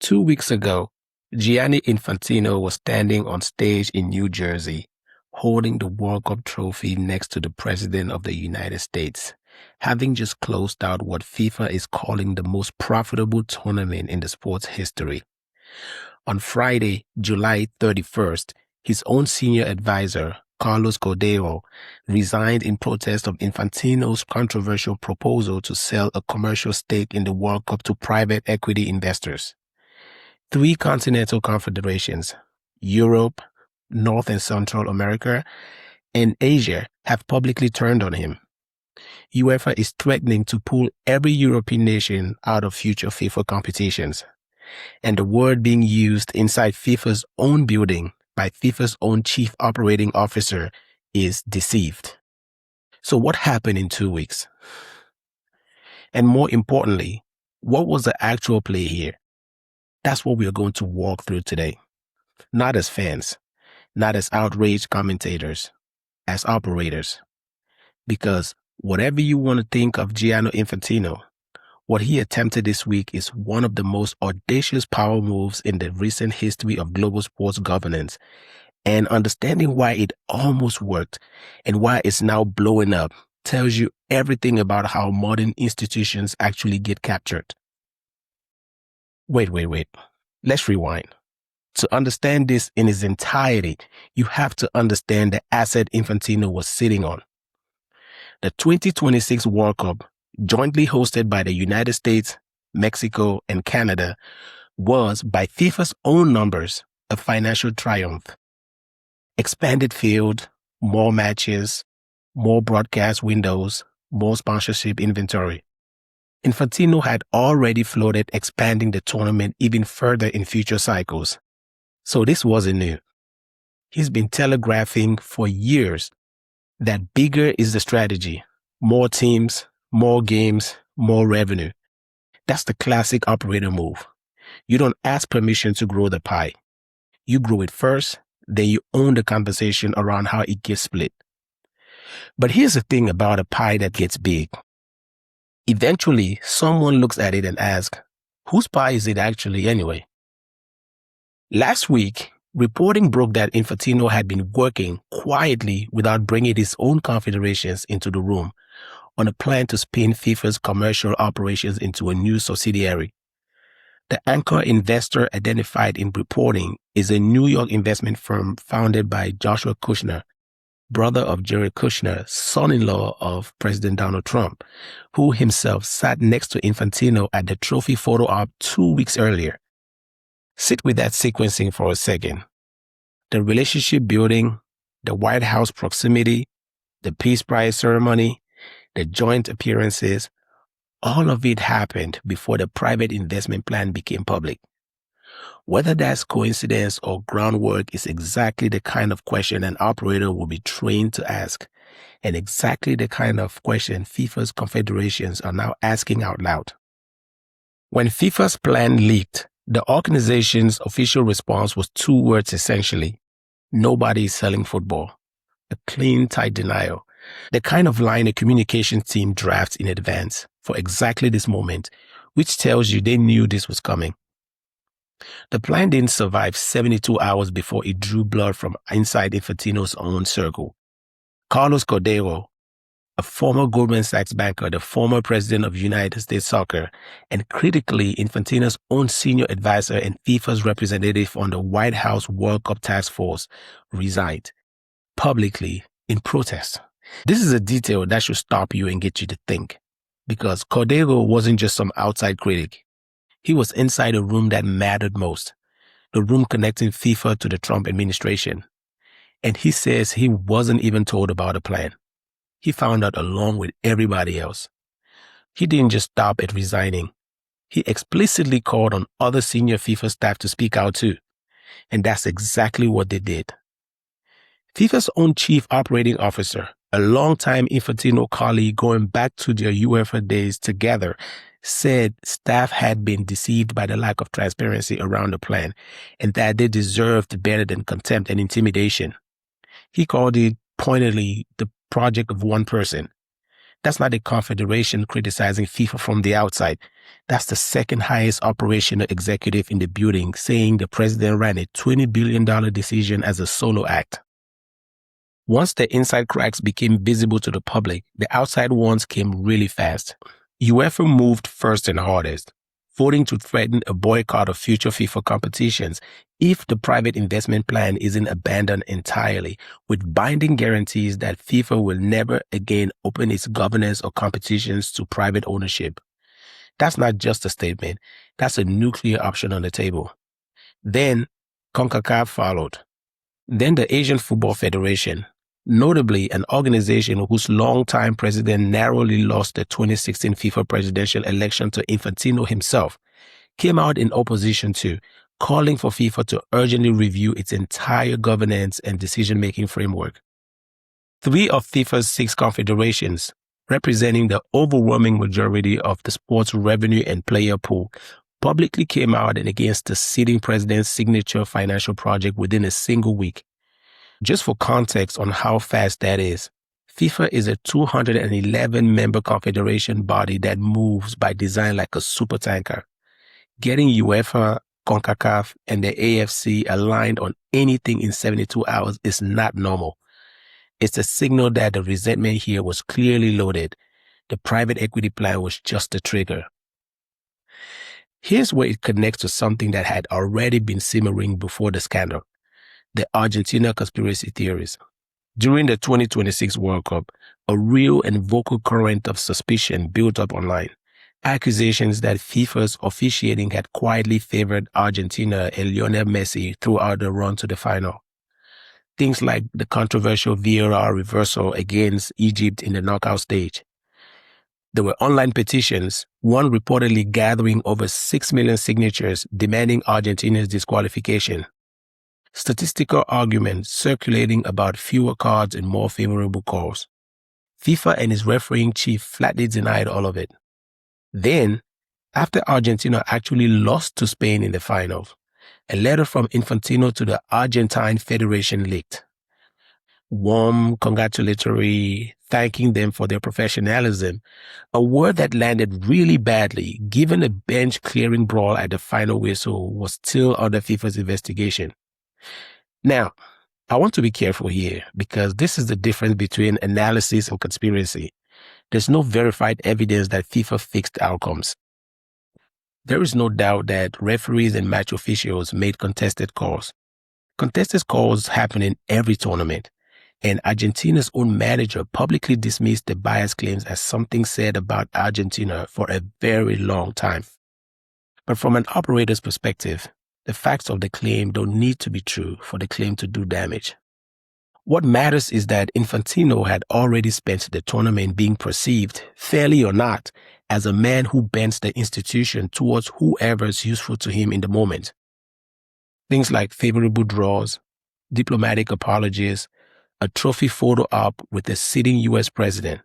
2 weeks ago, Gianni Infantino was standing on stage in New Jersey, holding the World Cup trophy next to the President of the United States, having just closed out what FIFA is calling the most profitable tournament in the sport's history. On Friday, July 31st, his own senior advisor, Carlos Cordero, resigned in protest of Infantino's controversial proposal to sell a commercial stake in the World Cup to private equity investors. 3 continental confederations, Europe, North and Central America, and Asia, have publicly turned on him. UEFA is threatening to pull every European nation out of future FIFA competitions. And the word being used inside FIFA's own building by FIFA's own chief operating officer is deceived. So what happened in 2 weeks? And more importantly, what was the actual play here? That's what we are going to walk through today. Not as fans, not as outraged commentators, as operators. Because whatever you want to think of Gianni Infantino, what he attempted this week is one of the most audacious power moves in the recent history of global sports governance. And understanding why it almost worked and why it's now blowing up tells you everything about how modern institutions actually get captured. Wait. Let's rewind. To understand this in its entirety, you have to understand the asset Infantino was sitting on. The 2026 World Cup, jointly hosted by the United States, Mexico, and Canada, was, by FIFA's own numbers, a financial triumph. Expanded field, more matches, more broadcast windows, more sponsorship inventory. Infantino had already floated expanding the tournament even further in future cycles. So this wasn't new. He's been telegraphing for years that bigger is the strategy. More teams, more games, more revenue. That's the classic operator move. You don't ask permission to grow the pie. You grow it first, then you own the conversation around how it gets split. But here's the thing about a pie that gets big. Eventually, someone looks at it and asks, whose pie is it actually anyway? Last week, reporting broke that Infantino had been working quietly without bringing his own confederations into the room on a plan to spin FIFA's commercial operations into a new subsidiary. The anchor investor identified in reporting is a New York investment firm founded by Joshua Kushner, brother of Jared Kushner, son-in-law of President Donald Trump, who himself sat next to Infantino at the trophy photo op 2 weeks earlier. Sit with that sequencing for a second. The relationship building, the White House proximity, the Peace Prize ceremony, the joint appearances, all of it happened before the private investment plan became public. Whether that's coincidence or groundwork is exactly the kind of question an operator will be trained to ask, and exactly the kind of question FIFA's confederations are now asking out loud. When FIFA's plan leaked, the organization's official response was 2 words essentially: nobody is selling football. A clean, tight denial. The kind of line a communications team drafts in advance for exactly this moment, which tells you they knew this was coming. The plan didn't survive 72 hours before it drew blood from inside Infantino's own circle. Carlos Cordero, a former Goldman Sachs banker, the former president of United States Soccer, and critically Infantino's own senior advisor and FIFA's representative on the White House World Cup Task Force, resigned publicly in protest. This is a detail that should stop you and get you to think, because Cordero wasn't just some outside critic. He was inside a room that mattered most, the room connecting FIFA to the Trump administration. And he says he wasn't even told about the plan. He found out along with everybody else. He didn't just stop at resigning. He explicitly called on other senior FIFA staff to speak out too. And that's exactly what they did. FIFA's own chief operating officer, a longtime Infantino colleague going back to their UEFA days together, said staff had been deceived by the lack of transparency around the plan and that they deserved better than contempt and intimidation. He called it pointedly the project of one person. That's not the Confederation criticizing FIFA from the outside. That's the second highest operational executive in the building saying the president ran a $20 billion decision as a solo act. Once the inside cracks became visible to the public, the outside ones came really fast. UEFA moved first and hardest, voting to threaten a boycott of future FIFA competitions if the private investment plan isn't abandoned entirely, with binding guarantees that FIFA will never again open its governance or competitions to private ownership. That's not just a statement, that's a nuclear option on the table. Then, CONCACAF followed. Then the Asian Football Federation, notably an organization whose longtime president narrowly lost the 2016 FIFA presidential election to Infantino himself, came out in opposition to, calling for FIFA to urgently review its entire governance and decision-making framework. 3 of FIFA's 6 confederations, representing the overwhelming majority of the sport's revenue and player pool, publicly came out and against the sitting president's signature financial project within a single week. Just for context on how fast that is, FIFA is a 211-member confederation body that moves by design like a supertanker. Getting UEFA, CONCACAF, and the AFC aligned on anything in 72 hours is not normal. It's a signal that the resentment here was clearly loaded. The private equity plan was just a trigger. Here's where it connects to something that had already been simmering before the scandal: the Argentina conspiracy theories. During the 2026 World Cup, a real and vocal current of suspicion built up online. Accusations that FIFA's officiating had quietly favored Argentina and Lionel Messi throughout the run to the final. Things like the controversial VAR reversal against Egypt in the knockout stage. There were online petitions, one reportedly gathering over 6 million signatures demanding Argentina's disqualification. Statistical arguments circulating about fewer cards and more favorable calls. FIFA and its refereeing chief flatly denied all of it. Then, after Argentina actually lost to Spain in the finals, a letter from Infantino to the Argentine Federation leaked. Warm, congratulatory, thanking them for their professionalism, a word that landed really badly given a bench-clearing brawl at the final whistle was still under FIFA's investigation. Now, I want to be careful here because this is the difference between analysis and conspiracy. There's no verified evidence that FIFA fixed outcomes. There is no doubt that referees and match officials made contested calls. Contested calls happen in every tournament, and Argentina's own manager publicly dismissed the bias claims as something said about Argentina for a very long time. But from an operator's perspective, the facts of the claim don't need to be true for the claim to do damage. What matters is that Infantino had already spent the tournament being perceived, fairly or not, as a man who bends the institution towards whoever's useful to him in the moment. Things like favorable draws, diplomatic apologies, a trophy photo op with the sitting US president,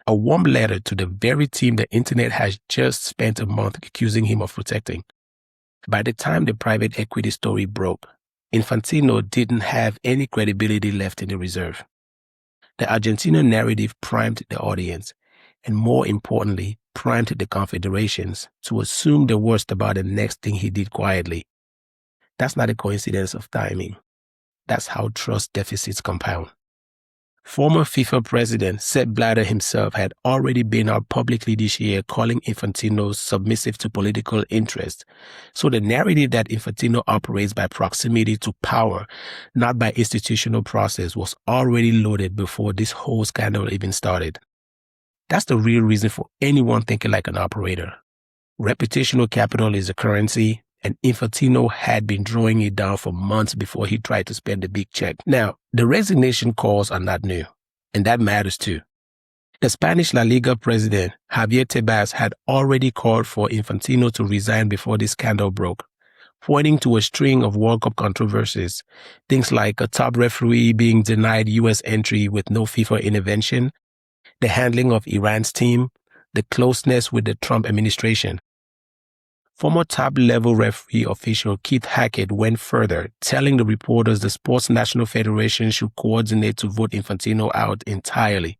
a warm letter to the very team the internet has just spent a month accusing him of protecting. By the time the private equity story broke, Infantino didn't have any credibility left in the reserve. The Argentina narrative primed the audience, and more importantly, primed the confederations to assume the worst about the next thing he did quietly. That's not a coincidence of timing. That's how trust deficits compound. Former FIFA president Sepp Blatter himself had already been out publicly this year calling Infantino submissive to political interest. So the narrative that Infantino operates by proximity to power, not by institutional process, was already loaded before this whole scandal even started. That's the real reason for anyone thinking like an operator. Reputational capital is a currency, and Infantino had been drawing it down for months before he tried to spend the big check. Now, the resignation calls are not new, and that matters too. The Spanish La Liga president, Javier Tebas, had already called for Infantino to resign before this scandal broke, pointing to a string of World Cup controversies, things like a top referee being denied U.S. entry with no FIFA intervention, the handling of Iran's team, the closeness with the Trump administration. Former top-level referee official Keith Hackett went further, telling the reporters the Sports National Federation should coordinate to vote Infantino out entirely.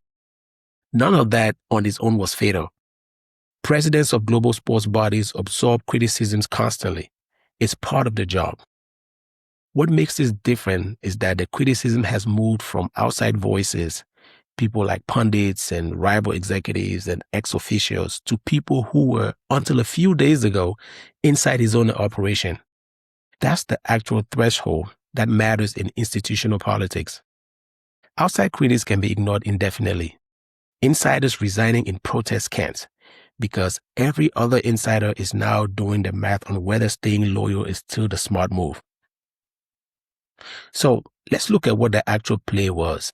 None of that on its own was fatal. Presidents of global sports bodies absorb criticisms constantly. It's part of the job. What makes this different is that the criticism has moved from outside voices, people like pundits and rival executives and ex-officials, to people who were, until a few days ago, inside his own operation. That's the actual threshold that matters in institutional politics. Outside critics can be ignored indefinitely. Insiders resigning in protest can't, because every other insider is now doing the math on whether staying loyal is still the smart move. So let's look at what the actual play was.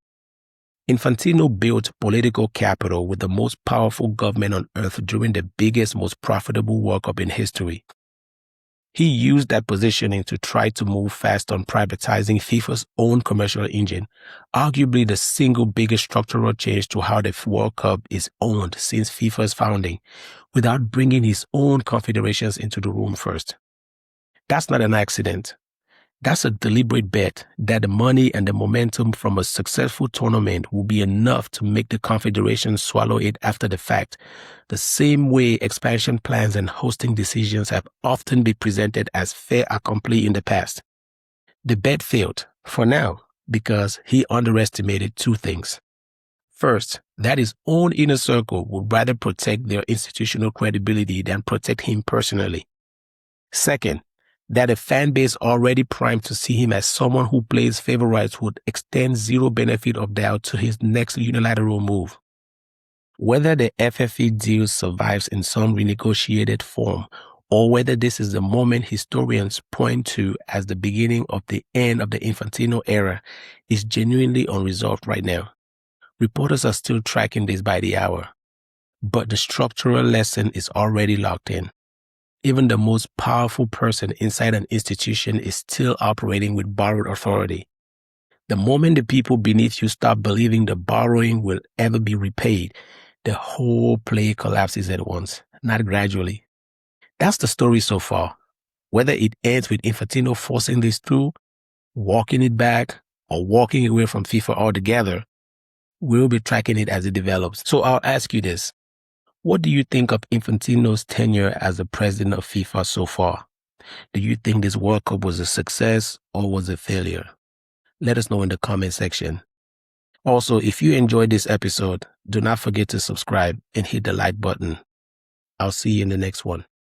Infantino built political capital with the most powerful government on earth during the biggest, most profitable World Cup in history. He used that positioning to try to move fast on privatizing FIFA's own commercial engine, arguably the single biggest structural change to how the World Cup is owned since FIFA's founding, without bringing his own confederations into the room first. That's not an accident. That's a deliberate bet that the money and the momentum from a successful tournament will be enough to make the confederation swallow it after the fact, the same way expansion plans and hosting decisions have often been presented as fait accompli in the past. The bet failed, for now, because he underestimated two things. First, that his own inner circle would rather protect their institutional credibility than protect him personally. Second, that a fan base already primed to see him as someone who plays favorites would extend zero benefit of doubt to his next unilateral move. Whether the FFA deal survives in some renegotiated form, or whether this is the moment historians point to as the beginning of the end of the Infantino era, is genuinely unresolved right now. Reporters are still tracking this by the hour, but the structural lesson is already locked in. Even the most powerful person inside an institution is still operating with borrowed authority. The moment the people beneath you stop believing the borrowing will ever be repaid, the whole play collapses at once, not gradually. That's the story so far. Whether it ends with Infantino forcing this through, walking it back, or walking away from FIFA altogether, we'll be tracking it as it develops. So I'll ask you this. What do you think of Infantino's tenure as the president of FIFA so far? Do you think this World Cup was a success or was a failure? Let us know in the comment section. Also, if you enjoyed this episode, do not forget to subscribe and hit the like button. I'll see you in the next one.